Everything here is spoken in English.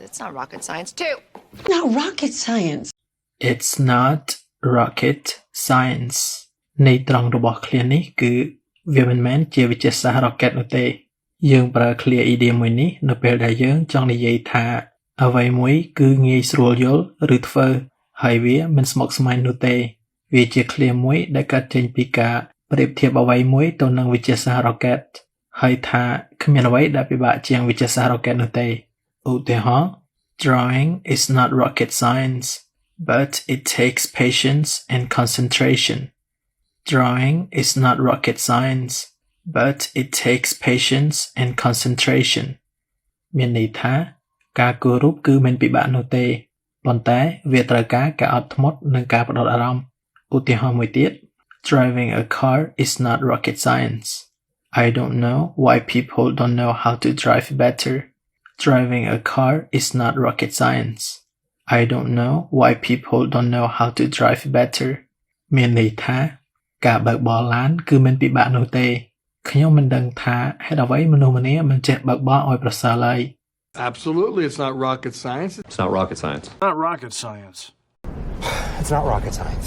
It's not rocket science, too. Not rocket science. It's not rocket science នៃត្រង់របស់ឃ្លានេះគឺវាមិនមែនជាវិទ្យាសាស្ត្រ rocket នោះទេយើងប្រើឃ្លា idiom មួយនេះនៅពេលដែលយើងចង់និយាយថាអ្វីមួយគឺងាយស្រួលយល់ឬធ្វើហើយវាមិនស្មុគស្មាញនោះទេវាជាឃ្លាមួយដែលកើតចេញពីការប្រៀបធៀបអ្វីមួយទៅនឹងវិទ្យាសាស្ត្រ rocket ហើយថាគ្មានអ្វីដែលពិបាកជាងវិទ្យាសាស្ត្រ rocket នោះទេឧទាហរណ៍ Drawing is not rocket science but it takes patience and concentration. Drawing is not rocket science, but it takes patience and concentration. មានន័យថាការគូររូបគឺមិនពិបាកនោះទេប៉ុន្តែវាត្រូវការការអត់ធ្មត់និងការផ្ដោតអារម្មណ៍ឧទាហរណ៍មួយទៀត Driving a car is not rocket science. I don't know why people don't know how to drive better. Driving a car is not rocket science. I don't know why people don't know how to drive better. មានន័យថាការបើកបរឡានគឺមិនពិបាកនោះទេខ្ញុំមិនដឹងថាហេតុអ្វីមនុស្សម្នាមិនចេះបើកបរឲ្យប្រសើរឡើយ Absolutely, it's not rocket science. It's not rocket science. Not rocket science. It's not rocket science.